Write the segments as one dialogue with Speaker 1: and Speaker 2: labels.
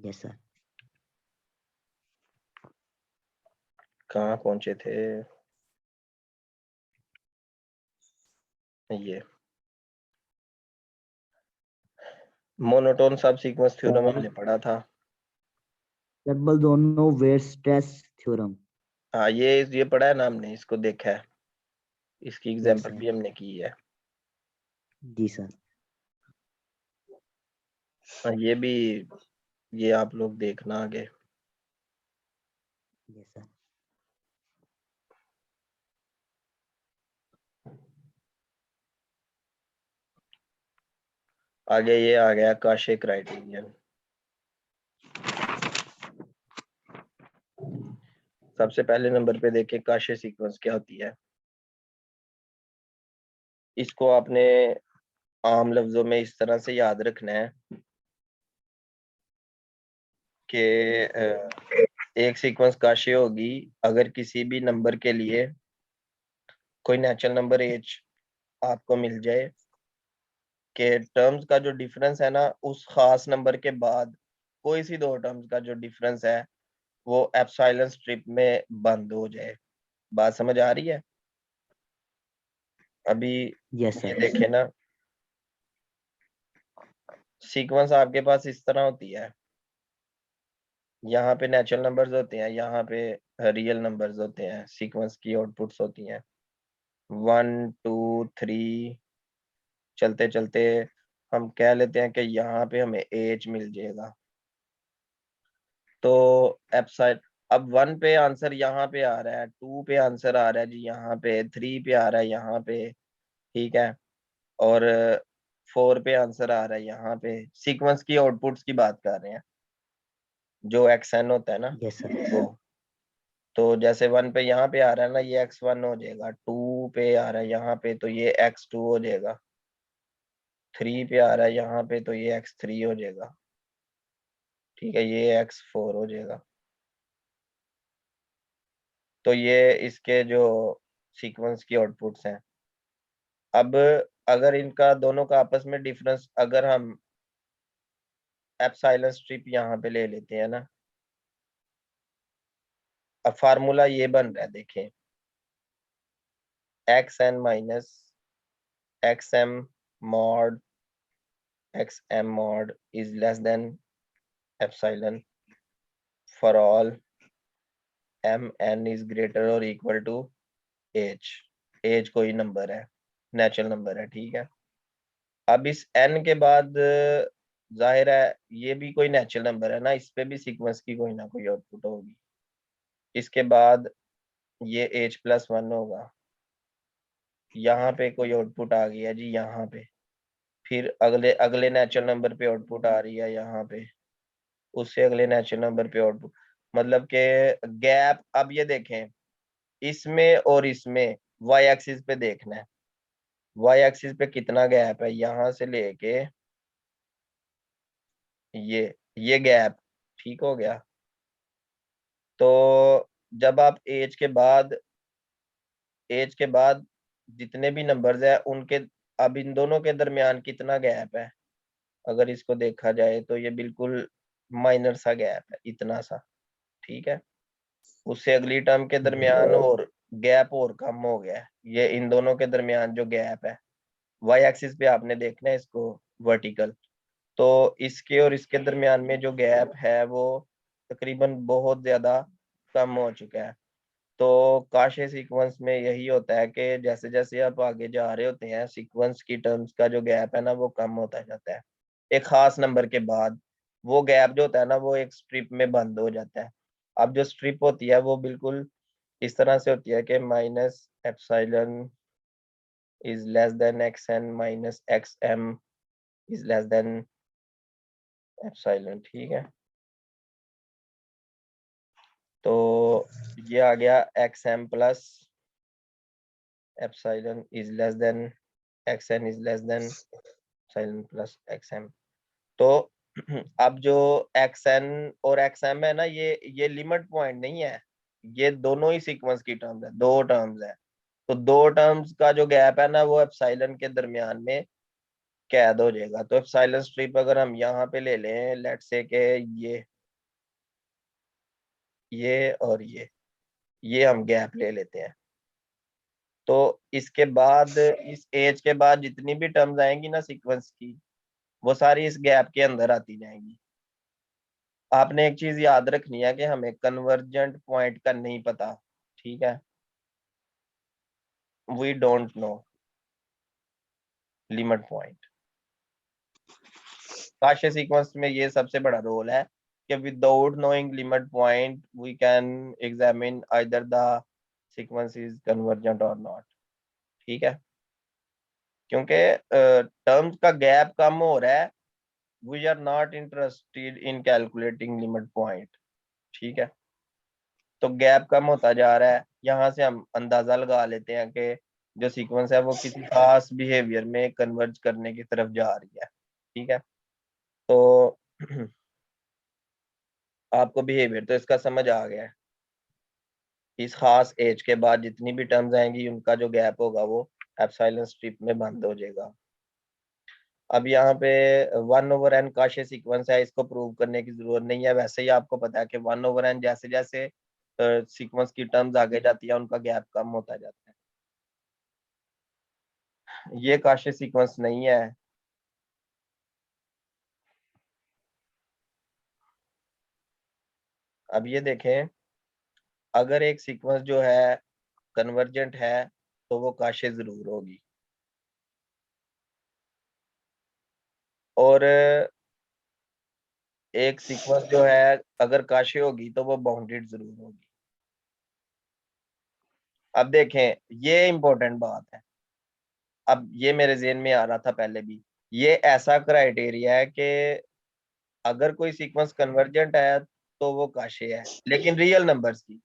Speaker 1: Yes sir.
Speaker 2: कहाँ पहुंचे थे? ये मोनोटोन सब सीक्वेंस थ्योरम हमने पढ़ा था।
Speaker 1: डबल दोनों वेयरस्ट्रैस थ्योरम।
Speaker 2: हाँ ये पढ़ा है ना हमने, इसको देखा है, इसकी
Speaker 1: यस
Speaker 2: एग्जांपल
Speaker 1: सर।
Speaker 2: भी हमने की है।
Speaker 1: जी सर।
Speaker 2: हाँ, ये आप लोग देखना आगे।
Speaker 1: Yes sir.
Speaker 2: आगे ये आ गया काशे क्राइटेरियन। सबसे पहले नंबर पे देखे काशे सीक्वेंस क्या होती है। इसको आपने आम लफ्जों में इस तरह से याद रखना है कि एक सीक्वेंस काशे होगी अगर किसी भी नंबर के लिए कोई नेचुरल नंबर एच आपको मिल जाए कि टर्म्स का जो डिफरेंस है ना उस खास नंबर के बाद कोई सी दो टर्म्स का जो डिफरेंस है वो एप्सिलॉन स्ट्रिप में बंद हो जाए। बात समझ आ रही है? अभी
Speaker 1: यस
Speaker 2: ये
Speaker 1: सर।
Speaker 2: देखे ना, सीक्वेंस आपके पास इस तरह होती है, यहाँ पे नेचुरल नंबर्स होते हैं, यहाँ पे रियल नंबर्स होते हैं, सीक्वेंस की आउटपुट्स होती हैं 1 2 3। चलते चलते हम कह लेते हैं कि यहाँ पे हमें एच मिल जाएगा, तो एप्साइल अब 1 पे आंसर यहाँ पे आ रहा है, 2 पे आंसर आ रहा है जी यहाँ पे, 3 पे आ रहा है यहाँ पे, ठीक है, और 4 पे आंसर आ रहा है यहाँ पे। सीक्वेंस की आउटपुट्स की बात कर रहे हैं, जो एक्सएन होता है ना
Speaker 1: यस सर।
Speaker 2: वो। तो जैसे 1 पे यहाँ पे आ रहा है ना, ये x1 हो जाएगा, 2 पे आ रहा है यहाँ पे तो ये x2 हो जाएगा, 3 पे आ रहा है यहाँ पे तो ये x3 हो जाएगा, ठीक है, ये x4 हो जाएगा। तो ये इसके जो सीक्वेंस की आउटपुट्स हैं। अब अगर इनका दोनों का आपस में डिफरेंस अगर हम एप्सिलॉन स्ट्रिप यहाँ पे ले लेते हैं ना, अब फार्मूला ये बन रहा है देखें, xn minus xm mod xm mod is less than epsilon for all mn is greater or equal to h कोई नंबर है, नेचुरल नंबर है, ठीक है। अब इस n के बाद जाहिर है ये भी कोई नेचुरल नंबर है ना, इस पे भी सीक्वेंस की कोई ना कोई आउटपुट होगी। इसके बाद ये h+1 होगा, यहाँ पे कोई आउटपुट आ गया जी यहाँ पे, फिर अगले अगले नेचुरल नंबर पे आउटपुट आ रही है यहाँ पे, उससे अगले नेचुरल नंबर पे आउटपुट, मतलब के गैप। अब ये देखें इसमें और इसमें वाई एक्सिस पे देखना है, वाई एक्सिस पे कितना गैप है यहाँ से लेके ये गैप, ठीक हो गया। तो जब आप एज के बाद जितने भी नंबर्स है उनके, अब इन दोनों के दरमियान कितना गैप है, अगर इसको देखा जाए तो ये बिल्कुल माइनर सा गैप है, इतना सा, ठीक है। उससे अगली टर्म के दरमियान और गैप और कम हो गया है, ये इन दोनों के दरमियान जो गैप है वाई एक्सिस पे आपने देखना है इसको वर्टिकल, तो इसके और इसके दरमियान में जो गैप है वो तकरीबन बहुत ज्यादा कम हो चुका है। तो काशे सीक्वेंस में यही होता है कि जैसे जैसे आप आगे जा रहे होते हैं सीक्वेंस की टर्म्स का जो गैप है ना वो कम होता जाता है, एक खास नंबर के बाद वो गैप जो होता है ना वो एक स्ट्रिप में बंद हो जाता है। अब जो स्ट्रिप होती है वो बिल्कुल इस तरह से होती है कि minus epsilon is less than xn minus xm is less than epsilon, ठीक है। तो ये आ गया xm plus epsilon is less than xn is less than epsilon plus xm। तो अब जो xn और xm है ना, ये लिमिट पॉइंट नहीं है, ये दोनों ही सीक्वेंस की टर्म्स है, दो टर्म्स है। तो दो टर्म्स का जो गैप है ना वो एप्सिलॉन के दरमियान में कैद हो जाएगा। तो एप्सिलॉन स्ट्रिप अगर हम यहाँ पे ले लें, लेट्स से के ये और ये हम गैप ले लेते हैं। तो इसके बाद इस एज के बाद जितनी भी टर्म्स आएंगी ना सीक्वेंस की, वो सारी इस गैप के अंदर आती जाएंगी। आपने एक चीज याद रखनी है कि हमें कन्वर्जेंट पॉइंट का नहीं पता, ठीक है, we don't know limit point. Cauchy sequence में ये सबसे बड़ा रोल है कि without knowing limit point we can examine either the sequence is convergent और नॉट, ठीक है, क्योंकि टर्म्स का गैप कम हो रहा है, we are not interested in calculating limit point, ठीक है। तो गैप कम होता जा रहा है, यहाँ से हम अंदाजा लगा लेते हैं कि जो सीक्वेंस है वो किसी खास बिहेवियर में कन्वर्ज करने की तरफ जा रही है, ठीक है। तो आपको बिहेवियर तो इसका समझ आ गया है। इस खास एज के बाद जितनी भी टर्म्स आएंगी उनका जो गैप होगा वो एप्सिलॉन स्ट्रिप में बंद हो जाएगा। अब यहाँ पे 1/n काशे सीक्वेंस है, इसको प्रूव करने की जरूरत नहीं है, वैसे ही आपको पता है कि 1/n जैसे जैसे सीक्वेंस की टर्म्स आगे जाती है उनका गैप कम होता जाता है। ये काशे सीक्वेंस नहीं है। अब ये देखें, अगर एक सीक्वेंस जो है कन्वर्जेंट है तो वो काशे जरूर होगी, और एक सीक्वेंस जो है अगर काशे होगी तो वो बाउंडेड जरूर होगी। अब देखें, ये इंपॉर्टेंट बात है, अब ये मेरे जेहन में आ रहा था पहले भी, ये ऐसा क्राइटेरिया है कि अगर कोई सीक्वेंस कन्वर्जेंट है तो वो काशे है लेकिन रियल नंबर्स की,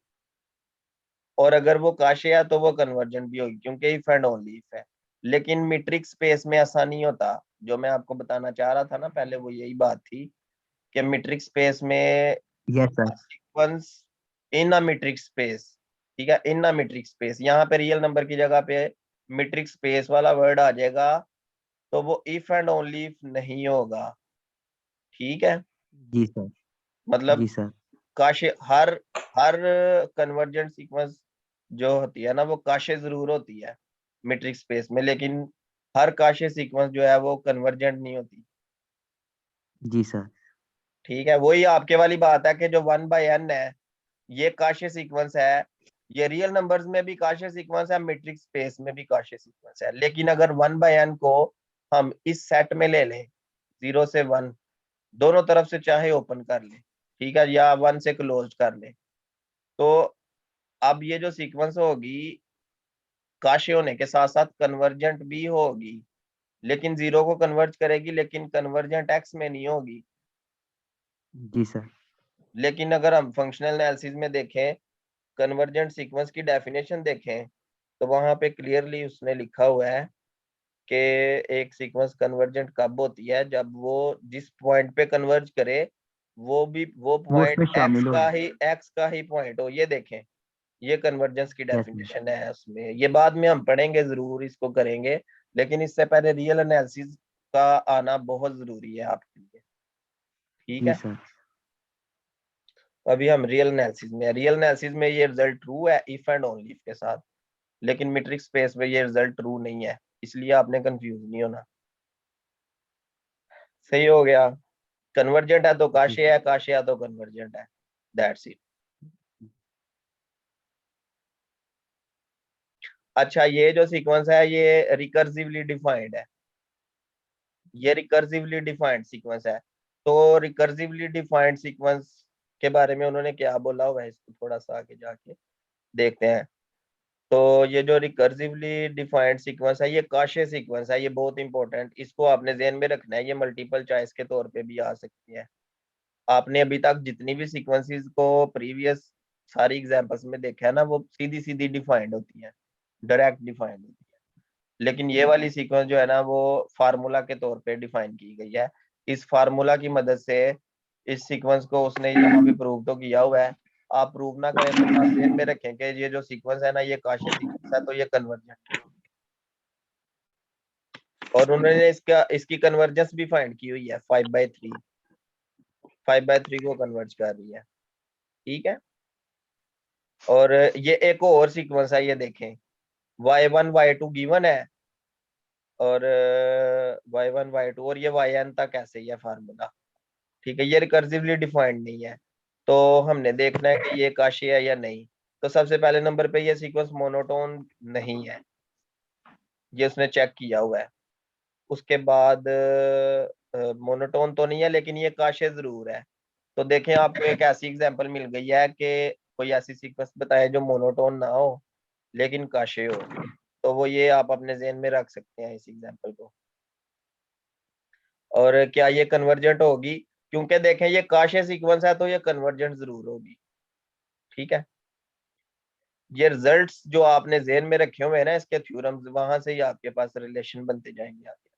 Speaker 2: और अगर वो काशे है तो वो कन्वर्जेंट भी होगी क्योंकि इफ एंड ओनली इफ है। लेकिन मीट्रिक स्पेस में ऐसा नहीं होता। जो मैं आपको बताना चाह रहा था ना पहले, वो यही बात थी कि मीट्रिक स्पेस में
Speaker 1: Yes, sir.
Speaker 2: Sequence in a metric space, ठीक है, इन अ मीट्रिक स्पेस, यहाँ पे रियल नंबर की जगह पे मीट्रिक स्पेस वाला वर्ड आ जाएगा, तो वो इफ एंड ओनली इफ नहीं होगा, ठीक है।
Speaker 1: जी सर।
Speaker 2: मतलब
Speaker 1: जी सर।
Speaker 2: काशे हर हर कन्वर्जेंट सीक्वेंस जो होती है ना वो काशे जरूर होती है मीट्रिक स्पेस में, लेकिन हर काशे सीक्वेंस जो है वो कन्वर्जेंट नहीं होती,
Speaker 1: जी सर।
Speaker 2: ठीक है। वही आपके वाली बात है कि जो 1/n है ये काशे सीक्वेंस है, ये रियल नंबर्स में भी काशे सीक्वेंस है, मीट्रिक स्पेस में भी काशे सीक्वेंस है। लेकिन अगर 1/n को हम इस सेट में ले लें 0 से 1, दोनों तरफ से चाहे ओपन कर ले, ठीक है, या 1 से क्लोज कर ले, तो अब ये जो सीक्वेंस होगी काशे होने के साथ साथ कन्वर्जेंट भी होगी, लेकिन 0 को कन्वर्ज करेगी लेकिन कन्वर्जेंट एक्स में नहीं होगी।
Speaker 1: जी सर।
Speaker 2: लेकिन अगर हम फंक्शनल एनालिसिस में देखें, कन्वर्जेंट सीक्वेंस की डेफिनेशन देखें, तो वहां पे क्लियरली उसने लिखा हुआ है कि एक सीक्वेंस कन्वर्जेंट कब होती है, जब वो जिस पॉइंट पे कन्वर्ज करे वो
Speaker 1: वो
Speaker 2: पॉइंट
Speaker 1: उसमें शामिल हो।
Speaker 2: एक्स का ही पॉइंट हो। ये देखें, ये कन्वर्जेंस की
Speaker 1: यस सर।
Speaker 2: डेफिनेशन है उसमें, ये बाद में हम पढ़ेंगे, जरूर इसको करेंगे, लेकिन इससे पहले रियल एनालिसिस का आना बहुत जरूरी है आपके लिए, ठीक
Speaker 1: जी
Speaker 2: है।
Speaker 1: सर।
Speaker 2: अभी हम रियल एनालिसिस में, रियल एनालिसिस में ये रिजल्ट ट्रू है इफ एंड ओनली इफ के साथ, लेकिन मीट्रिक स्पेस में ये रिजल्ट ट्रू नहीं है, इसलिए आपने कंफ्यूज नहीं होना। सही हो गया, कन्वर्जेंट है तो
Speaker 1: जी
Speaker 2: काशे
Speaker 1: सर।
Speaker 2: है, काशे है तो कन्वर्जेंट है, दैट्स इट। अच्छा, ये जो सीक्वेंस है ये रिकर्सिवली डिफाइंड है, ये रिकर्सिवली डिफाइंड सीक्वेंस है। तो रिकर्सिवली डिफाइंड सीक्वेंस के बारे में उन्होंने क्या बोला हुआ है, इसको थोड़ा सा आगे जाके देखते हैं। तो ये जो रिकर्सिवली डिफाइंड सीक्वेंस है ये काशे सीक्वेंस है, ये बहुत इंपॉर्टेंट, इसको आपने ध्यान में रखना है, ये मल्टीपल चॉइस के तौर पे भी आ सकती है। आपने अभी तक जितनी भी सीक्वेंसेस को प्रीवियस सारी एग्जांपल्स में देखा है ना, वो सीधी सीधी डिफाइंड होती है, डायरेक्ट डिफाइंड होती है, लेकिन ये वाली सीक्वेंस जो है ना वो फार्मूला के तौर पे डिफाइन की गई है। इस फार्मूला की मदद से इस सीक्वेंस को उसने यहाँ पे प्रूव तो किया हुआ है, आप प्रूव ना करें तो आप ध्यान में रखें कि ये जो सीक्वेंस है ना ये काशे सीक्वेंस है, तो ये कन्वर्जेंट है। और उन्होंने इसकी कन्वर्जेंस भी फाइंड की हुई है, 5/3 को कन्वर्ज कर रही है, ठीक है। और ये एक और सीक्वेंस है, ये देखें, y1 y2 गिवन है, और y1 y2 और ये yn तक ऐसे ही है फार्मूला, ठीक है, ये रिकर्सिवली डिफाइंड नहीं है। तो हमने देखना है कि ये काशी है या नहीं। तो सबसे पहले नंबर पे ये सीक्वेंस मोनोटोन नहीं है, ये उसने चेक किया हुआ है। उसके बाद मोनोटोन तो नहीं है, लेकिन ये काशे जरूर है। तो देखें, आपको एक ऐसी एग्जांपल मिल गई है कि कोई ऐसी सीक्वेंस बताए जो मोनोटोन ना हो लेकिन काशे हो। तो वो ये आप अपने ज़हन में रख सकते हैं इस एग्जांपल को। और क्या ये कन्वर्जेंट होगी? क्योंकि देखें ये काशे सीक्वेंस है तो ये कन्वर्जेंट जरूर होगी, ठीक है। ये रिजल्ट्स जो आपने ज़हन में रखे हुए हैं ना, इसके थ्योरम्स, वहां से ही आपके पास रिलेशन बनते जाएंगे आगे।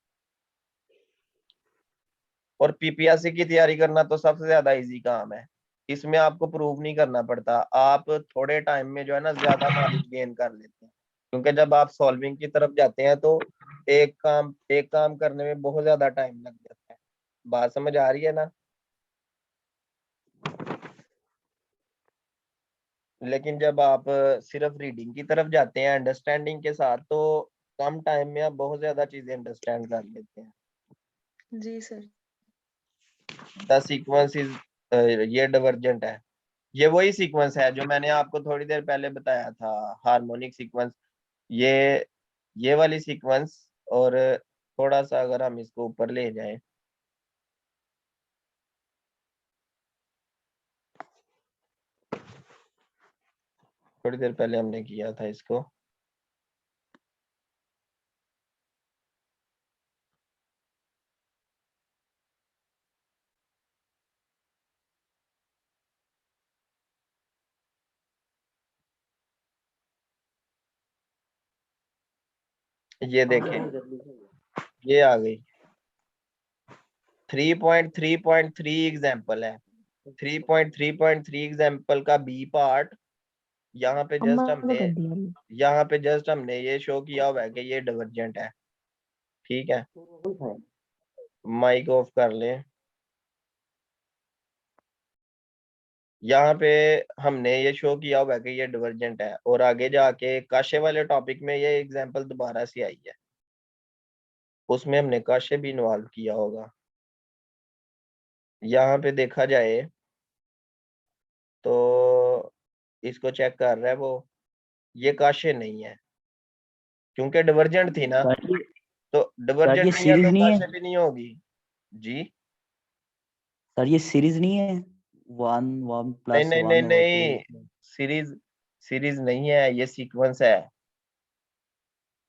Speaker 2: और पीपीएससी की तैयारी करना तो सबसे ज्यादा इजी काम है। इसमें आपको प्रूव नहीं करना पड़ता, आप थोड़े टाइम में जो है ना ज्यादा नॉलेज गेन कर लेते हैं। क्योंकि जब आप सॉल्विंग की तरफ जाते हैं तो एक काम करने में बहुत ज्यादा टाइम लग जाता है। बात समझ आ रही है ना? लेकिन जब आप सिर्फ रीडिंग की तरफ जाते हैं अंडरस्टैंडिंग के साथ, तो कम टाइम में आप बहुत ज्यादा चीजें अंडरस्टैंड कर लेते हैं।
Speaker 3: जी सर।
Speaker 2: द सीक्वेंस इज, ये डिवर्जेंट है। ये वही सीक्वेंस है जो मैंने आपको थोड़ी देर पहले बताया था, हार्मोनिक सीक्वेंस। ये ये वाली सीक्वेंस। और थोड़ा सा अगर हम इसको ऊपर ले जाएं, थोड़ी देर पहले हमने किया था इसको। ये देखें, ये आ गई 3.3.3 एग्जाम्पल है। 3.3.3 एग्जाम्पल का बी पार्ट, यहाँ पे जस्ट हमने ये शो किया हुआ है कि ये डिवर्जेंट है, ठीक है। माइक ऑफ कर लें। यहाँ पे हमने ये शो किया हुआ है कि ये डिवर्जेंट है, और आगे जाके काशे वाले टॉपिक में ये एग्जांपल दोबारा से आई है, उसमें हमने काशे भी इन्वॉल्व किया होगा। यहाँ पे देखा जाए तो इसको चेक कर रहा है वो, ये काशे नहीं है क्योंकि डिवर्जेंट थी ना।
Speaker 1: सर ये
Speaker 2: तो
Speaker 1: सर ये
Speaker 2: डिवर्जेंट नहीं है
Speaker 1: सीरीज
Speaker 2: तो
Speaker 1: नहीं है।
Speaker 2: काशे भी नहीं होगी। जी
Speaker 1: सर ये सीरीज नहीं है, 1 1
Speaker 2: नहीं
Speaker 1: प्लस
Speaker 2: नहीं नहीं
Speaker 1: 1 और 2।
Speaker 2: नहीं, सीरीज सीरीज नहीं है, ये सीक्वेंस है।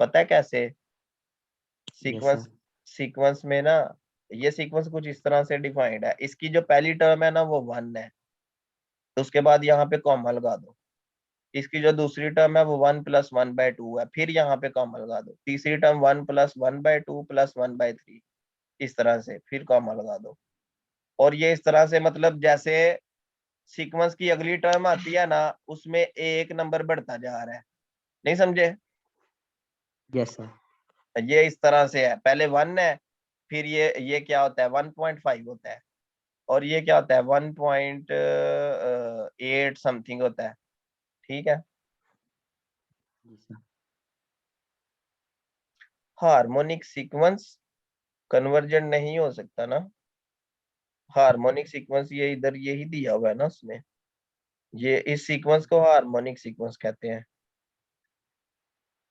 Speaker 2: पता है कैसे?
Speaker 1: Yes
Speaker 2: sequence
Speaker 1: sir.
Speaker 2: सीक्वेंस में ना, ये सीक्वेंस कुछ इस तरह से डिफाइंड है। इसकी जो पहली टर्म है ना वो 1 है, तो उसके बाद यहाँ पे कॉमा लगा दो। इसकी जो दूसरी टर्म है वो 1 + 1/2 है, फिर यहाँ पे कॉमा लगा दो। तीसरी टर्म 1 + 1/2 + 1/3, इस तरह से फिर कॉमा लगा दो। और ये इस तरह से, मतलब जैसे सीक्वेंस की अगली टर्म आती है ना, उसमें एक नंबर बढ़ता जा रहा है। नहीं समझे?
Speaker 1: Yes sir.
Speaker 2: ये इस तरह से है, पहले 1 है, फिर ये क्या होता है 1.5 होता है, और ये क्या होता है 1.8 समथिंग होता है, ठीक है।
Speaker 1: जी सर।
Speaker 2: हार्मोनिक सीक्वेंस कन्वर्जेंट नहीं हो सकता ना। हार्मोनिक सीक्वेंस ये इधर यही दिया हुआ है ना उसमें, ये इस सीक्वेंस को हार्मोनिक सीक्वेंस कहते हैं।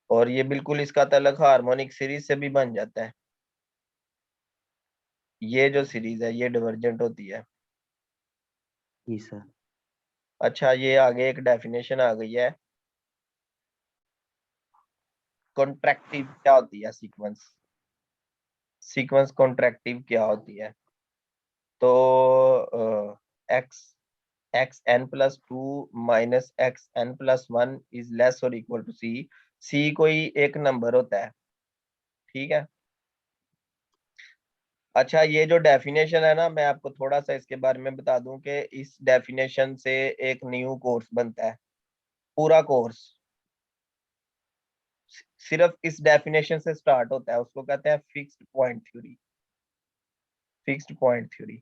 Speaker 2: और ये बिल्कुल इसका तल्लुक हार्मोनिक सीरीज से भी बन जाता है। ये जो सीरीज है ये डिवर्जेंट होती है।
Speaker 1: जी सर।
Speaker 2: अच्छा, ये आगे एक डेफिनेशन आ गई है, कॉन्ट्रैक्टिव क्या होती है सीक्वेंस। सीक्वेंस कॉन्ट्रैक्टिव क्या होती है? तो x xn+2 - xn+1 is less और इक्वल टू सी। सी कोई एक नंबर होता है, ठीक है। अच्छा, ये जो डेफिनेशन है ना, मैं आपको थोड़ा सा इसके बारे में बता दूं कि इस डेफिनेशन से एक न्यू कोर्स बनता है। पूरा कोर्स सिर्फ इस डेफिनेशन से स्टार्ट होता है, उसको कहते हैं fixed point theory. Fixed point theory.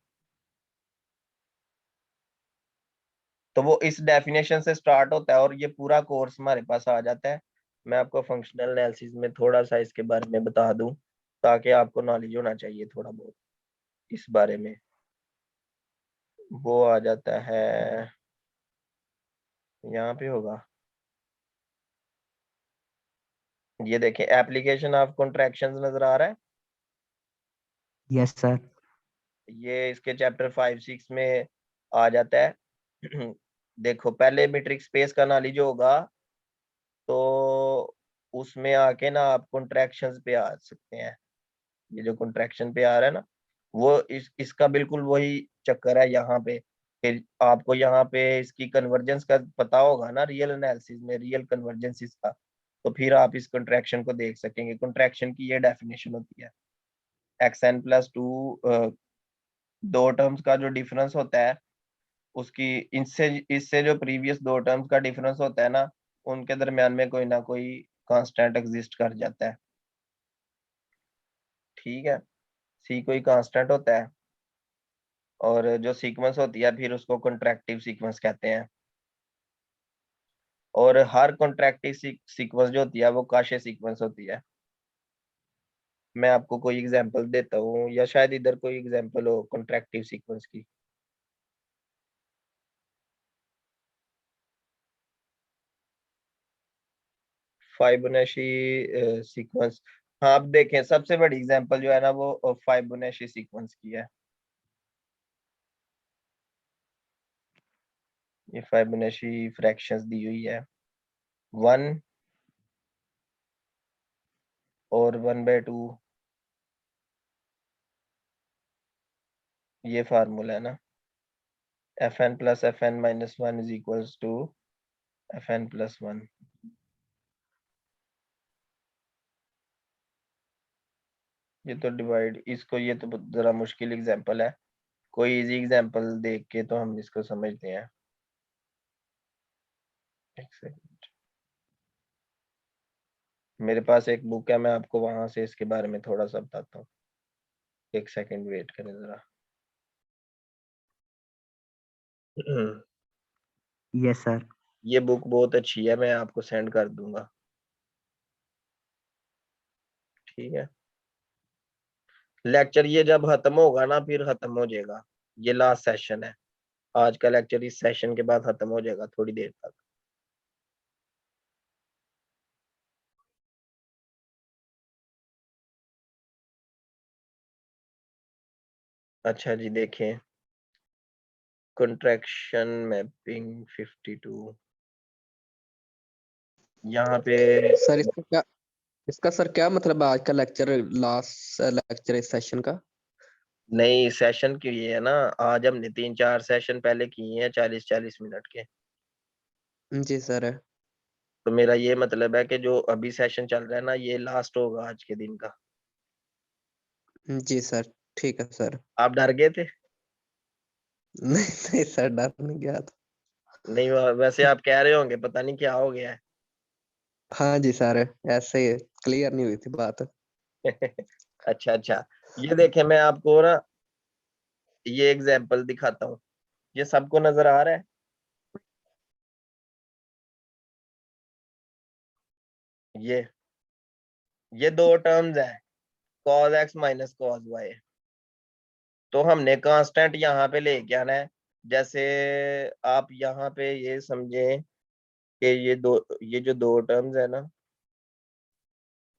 Speaker 2: तो वो इस डेफिनेशन से स्टार्ट होता है और ये पूरा कोर्स हमारे पास आ जाता है। मैं आपको फंक्शनल एनालिसिस में थोड़ा सा इसके बारे में बता दूं ताकि आपको नॉलेज होना चाहिए थोड़ा बहुत इस बारे में। वो आ जाता है, यहाँ पे होगा, ये देखें एप्लीकेशन ऑफ कॉन्ट्रैक्शंस नजर आ रहा है।
Speaker 1: Yes sir.
Speaker 2: ये इसके चैप्टर 5-6 में आ जाता है। देखो पहले मीट्रिक स्पेस का नॉलेज होगा तो उसमें आके ना आप कॉन्ट्रैक्शंस पे आ सकते हैं। ये जो कॉन्ट्रैक्शन पे आ रहा है ना, वो इसका बिल्कुल वही चक्कर है यहाँ पे कि आपको यहाँ पे इसकी कन्वर्जेंस का पता होगा ना, रियल एनालिसिस में रियल कन्वर्जेंस इसका, तो फिर आप इस कॉन्ट्रैक्शन को देख सकेंगे। कॉन्ट्रैक्शन की ये डेफिनेशन होती है, xn+2 दो टर्म्स का जो डिफरेंस होता है उसकी इससे इससे जो प्रीवियस दो टर्म्स का डिफरेंस होता है ना, उनके दरमियान में कोई ना कोई कांस्टेंट एग्जिस्ट कर जाता है। ठीक है, सी कोई कांस्टेंट होता है और जो सीक्वेंस होती है फिर उसको कॉन्ट्रैक्टिव सीक्वेंस कहते हैं। और हर कॉन्ट्रैक्टिव सीक्वेंस जो होती है वो काशे सीक्वेंस होती है। मैं आपको कोई एग्जांपल देता हूँ या शायद इधर कोई एग्जांपल हो कॉन्ट्रैक्टिव सीक्वेंस की। फाइबोनाची सीक्वेंस, हाँ आप देखें सबसे बड़ी एग्जांपल जो है ना वो फाइबोनाची सीक्वेंस की है। ये फाइबोनाची फ्रैक्शंस दी हुई है 1 और 1/2, ये फार्मूला है ना, fn+fn-1 is equals to fn+1। ये तो डिवाइड इसको, ये तो जरा मुश्किल एग्जांपल है, कोई इजी एग्जांपल देख के तो हम इसको समझते हैं। एक सेकंड, मेरे पास एक बुक है, मैं आपको वहां से इसके बारे में थोड़ा सा बताता हूँ। एक सेकंड वेट करें जरा।
Speaker 1: Yes sir.
Speaker 2: ये बुक बहुत अच्छी है, मैं आपको सेंड कर दूंगा। ठीक है, लेक्चर ये जब खत्म होगा ना फिर खत्म हो जाएगा, ये लास्ट सेशन है। आज का लेक्चर इस सेशन के बाद खत्म हो जाएगा थोड़ी देर तक। अच्छा जी, देखें कंट्रैक्शन मैपिंग 52, यहाँ पे
Speaker 3: सर इसका सर क्या मतलब है आज का लेक्चर, लास्ट लेक्चर इस सेशन का?
Speaker 2: नई सेशन की है ना, आज हमने 3-4 सेशन पहले किए हैं 40-40 मिनट के।
Speaker 3: जी सर है।
Speaker 2: तो मेरा ये मतलब है कि जो अभी सेशन चल रहा है ना ये लास्ट होगा आज के दिन का।
Speaker 3: जी सर, ठीक है सर।
Speaker 2: आप डर गए थे?
Speaker 3: नहीं नहीं सर, डर नहीं गया था।
Speaker 2: नहीं, वैसे आप कह रहे होंगे पता नहीं क्या हो गया
Speaker 3: हाँ जी सर, ऐसे क्लियर नहीं हुई थी बात।
Speaker 2: है। अच्छा अच्छा, ये देखें मैं आपको ना ये एग्जांपल दिखाता हूँ, ये सबको नजर आ रहा है। ये दो टर्म्स है, cos x minus cos y। तो हमने कांस्टेंट यहाँ पे लेके आना है। जैसे आप यहाँ पे ये समझें कि ये जो दो टर्म्स है ना,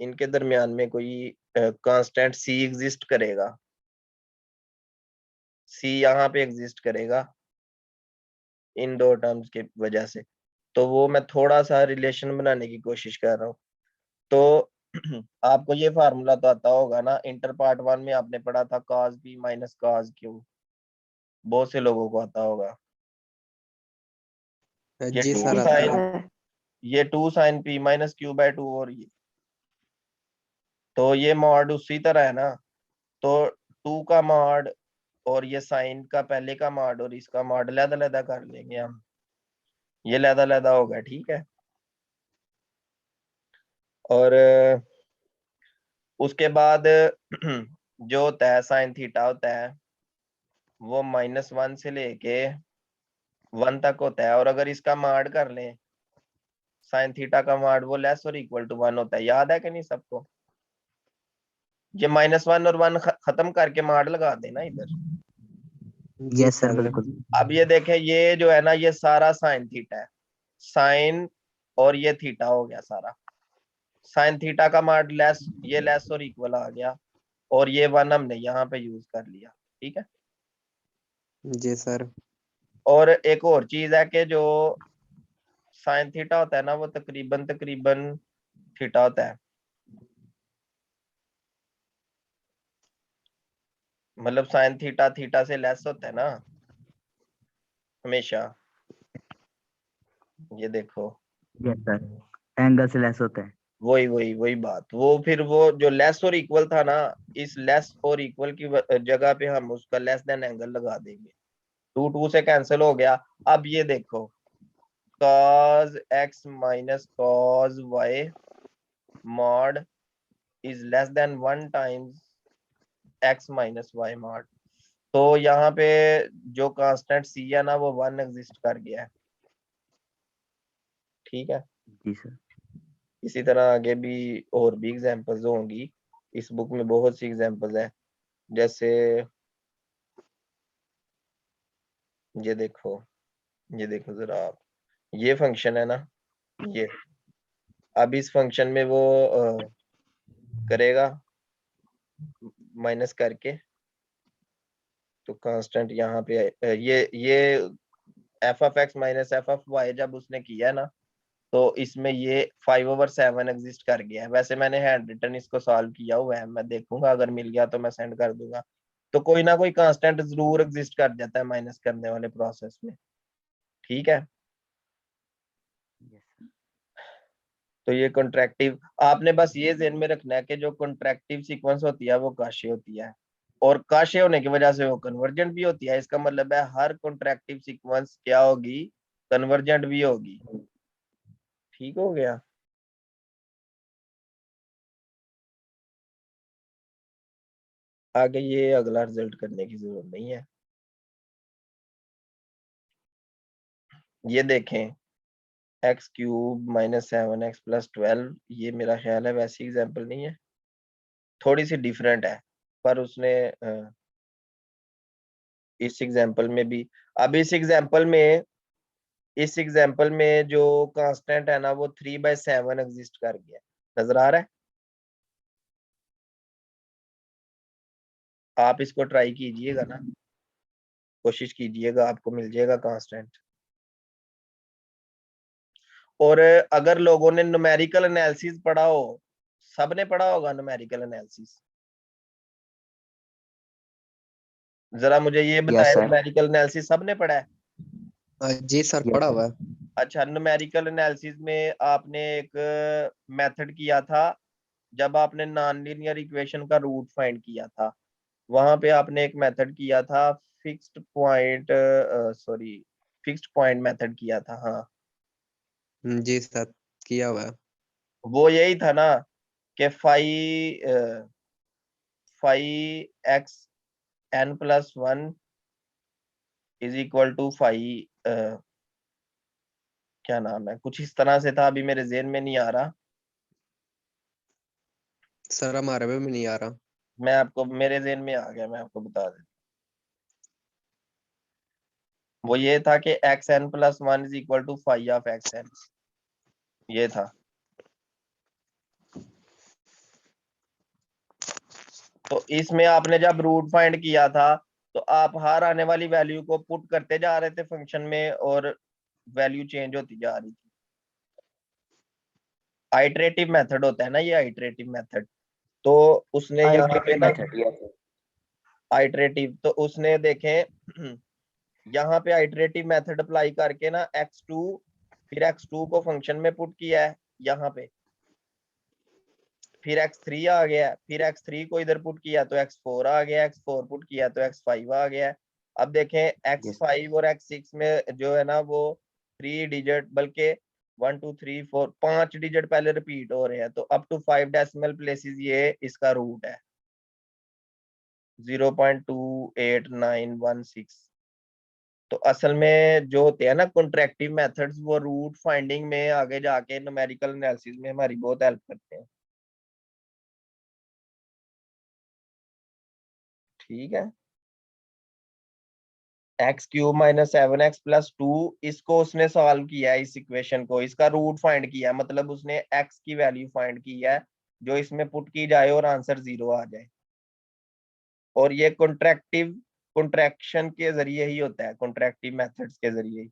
Speaker 2: इनके दरमियान में कोई कांस्टेंट c एग्जिस्ट करेगा, c यहाँ पे एग्जिस्ट करेगा इन दो टर्म्स के वजह से। तो वो मैं थोड़ा सा रिलेशन बनाने की कोशिश कर रहा हूँ। तो आपको ये फार्मूला तो आता होगा ना, इंटर पार्ट 1 में आपने पढ़ा था cos p minus cos q, बहुत से लोगों को आता होगा। ये
Speaker 3: जी
Speaker 2: 2
Speaker 3: सर, आता
Speaker 2: साइन,
Speaker 3: है।
Speaker 2: ये 2 साइन p माइनस q/2 और ये, तो ये मॉड उसी तरह है ना। तो 2 का मॉड और ये साइन का पहले का मॉड और इसका मॉड लैदा कर लेंगे हम, ये लैदा होगा। ठीक है, और उसके बाद जो होता है साइन थीटा होता है वो -1 से लेके 1 तक होता है, और अगर इसका माड कर लें साइन थीटा का माड, वो लेस और इक्वल टू 1 होता है। याद है कि नहीं सबको? ये -1 और 1 खत्म करके माड लगा देना इधर।
Speaker 3: जी
Speaker 1: यस सर
Speaker 3: सर।
Speaker 1: बिल्कुल।
Speaker 2: अब ये देखें, ये जो है ना, ये सारा साइन थीटा है, साइन और ये थीटा हो गया सारा। साइन थीटा का माड लेस, ये लेस और इक्वल आ गया, और ये 1 हमने यहाँ पे यूज कर लिया। ठीक है।
Speaker 3: जी सर।
Speaker 2: और एक और चीज है कि जो साइन थीटा होता है ना, वो तकरीबन थीटा होता है, मतलब साइन थीटा थीटा से लेस होता है ना हमेशा। ये देखो,
Speaker 1: यस सर, एंगल से लेस होता है।
Speaker 2: वही बात। वो फिर वो जो लेस और इक्वल था ना, इस लेस और इक्वल की जगह पे हम उसका लेस देन एंगल लगा देंगे। 2 से कैंसिल हो गया। अब ये देखो, cos x minus cos y mod is less than 1 times x minus y mod। तो यहाँ पे जो कांस्टेंट c है ना, वो 1 एग्जिस्ट कर गया है। ठीक है।
Speaker 1: जी सर।
Speaker 2: इसी तरह आगे भी और भी एग्जांपल्स होंगी, इस बुक में बहुत सी एग्जांपल्स है। जैसे ये देखो, ये देखो जरा आप, ये फंक्शन है ना, ये अब इस फंक्शन में वो करेगा माइनस करके, तो कांस्टेंट यहाँ पे ये F of X minus F of Y जब उसने किया ना, तो इसमें ये 5/7 एग्जिस्ट कर गया है। वैसे मैंने हैंड रिटन इसको सॉल्व किया हुआ है, मैं देखूंगा अगर मिल गया तो मैं सेंड कर दूंगा। तो कोई ना कोई कांस्टेंट जरूर एग्जिस्ट कर जाता है माइनस करने वाले प्रोसेस में। ठीक है।
Speaker 1: यस
Speaker 2: तो ये कॉन्ट्रैक्टिव, आपने बस ये ध्यान में रखना है कि जो कॉन्ट्रैक्टिव सीक्वेंस होती है वो काशे होती है, और काशे होने की वजह से वो कन्वर्जेंट भी होती है। इसका मतलब है हर कॉन्ट्रैक्टिव सीक्वेंस क्या होगी, कन्वर्जेंट भी होगी। ठीक हो गया। आगे ये अगला रिजल्ट करने की जरूरत नहीं है। ये देखें, x³ माइनस 7x प्लस 12, ये मेरा ख्याल है वैसी एग्जाम्पल नहीं है, थोड़ी सी डिफरेंट है, पर उसने इस एग्जाम्पल में भी, अब इस एग्जाम्पल में जो कांस्टेंट है ना, वो 3/7 एग्जिस्ट कर गया। नजर आ रहा है? आप इसको ट्राई कीजिएगा ना, कोशिश कीजिएगा, आपको मिल जाएगा कांस्टेंट। और अगर लोगों ने न्यूमेरिकल एनालिसिस पढ़ा हो, सबने पढ़ा होगा न्यूमेरिकल एनालिसिस, जरा मुझे ये
Speaker 1: यस
Speaker 2: बताएं,
Speaker 1: सर।
Speaker 2: न्यूमेरिकल एनालिसिस सबने पढ़ा है?
Speaker 3: जी सर,
Speaker 1: यस
Speaker 3: पढ़ा
Speaker 1: सर।
Speaker 3: हुआ है।
Speaker 2: अच्छा, न्यूमेरिकल एनालिसिस में आपने एक मेथड किया था, जब आपने नॉन लीनियर इक्वेशन का रूट फाइंड किया था, वहां पे आपने एक मेथड किया था fixed point, sorry, fixed point method किया था। हाँ,
Speaker 3: जी सर, किया हुआ है।
Speaker 2: वो यही था ना कि phi x n+1 is equal to phi, क्या नाम है, कुछ इस तरह से था, अभी मेरे जेहन में नहीं आ रहा।
Speaker 3: सर हमारे में भी नहीं आ रहा।
Speaker 2: मैं आपको, मेरे जेहन में आ गया, मैं आपको बता देता। वो ये था कि xn+1 is equal to phi of xn, ये था। तो इसमें आपने जब रूट फाइंड किया था, तो आप हर आने वाली वैल्यू को पुट करते जा रहे थे फंक्शन में, और वैल्यू चेंज होती जा रही थी। आइटरेटिव मेथड होता है ना ये, आइटरेटिव मेथड। तो उसने यहाँ पे
Speaker 1: आइटरेटिव
Speaker 2: ना,
Speaker 1: मेथड, यस सर।
Speaker 2: आइटरेटिव, तो उसने देखें यहाँ पे आइटरेटिव मेथड अप्लाई करके ना x2, फिर x2 को फंक्शन में पुट किया है यहाँ पे, फिर x3 आ गया, फिर x3 को इधर पुट किया तो x4 आ गया, x4 पुट किया तो x5 आ गया। अब देखें
Speaker 1: यस
Speaker 2: x5 और x6 में जो है ना, वो 3 डिजिट, बल्कि 1 2 3 4 5 डिजिट पहले रिपीट हो रहे हैं, तो अप टू 5 डेसिमल प्लेसेस ये इसका रूट है 0.28916। तो असल में जो होते हैं ना कॉन्ट्रैक्टिव मेथड्स, वो रूट फाइंडिंग में आगे जाके न्यूमेरिकल एनालिसिस में हमारी बहुत हेल्प करते हैं। ठीक है, x cube minus 7x plus 2, इसको उसने सॉल्व किया है, इस इक्वेशन को, इसका रूट फाइंड किया है, मतलब उसने x की वैल्यू फाइंड की है जो इसमें पुट की जाए और आंसर 0 आ जाए। और ये कॉन्ट्रैक्शन के जरिए ही होता है, कॉन्ट्रैक्टिव मेथड्स के जरिए ही।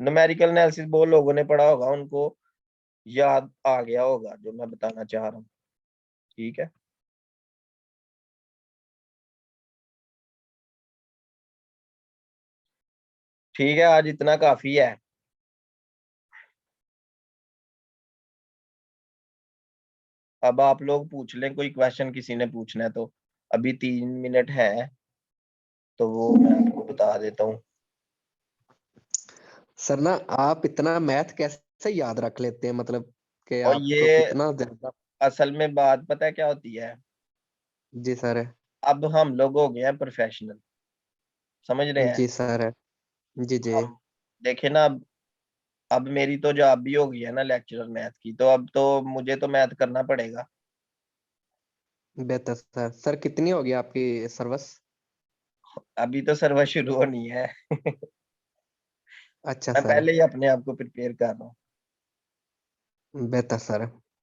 Speaker 2: न्यूमेरिकल एनालिसिस बहुत लोगों ने पढ़ा होगा, उनको याद आ गया होगा जो मैं बताना चाह रहा हूँ। ठीक है, ठीक है, आज इतना काफी है। अब आप लोग पूछ लें कोई क्वेश्चन, किसी ने पूछना है तो। अभी 3 मिनट है तो वो मैं आपको बता देता हूँ।
Speaker 3: सर ना आप इतना मैथ कैसे याद रख लेते हैं, मतलब कि
Speaker 2: और
Speaker 3: आपको
Speaker 2: ये
Speaker 3: इतना ज्यादा।
Speaker 2: असल में बात पता है क्या होती है,
Speaker 3: जी सर।
Speaker 2: अब हम लोग हो गए हैं प्रोफेशनल, समझ रहे हैं।
Speaker 3: जी सर। जी जी।
Speaker 2: हम देखे ना, अब मेरी तो जॉब भी हो गई है ना लेक्चरर मैथ की, तो अब तो मुझे तो मैथ करना पड़ेगा।
Speaker 3: बेहतर सर। सर कितनी होगी आपकी सर्विस?
Speaker 2: अभी तो सर्वर शुरू होनी है
Speaker 3: अच्छा
Speaker 2: मैं
Speaker 3: सर।
Speaker 2: पहले ही अपने आप को प्रिपेयर कर रहा हूँ।
Speaker 3: बेहतर सर।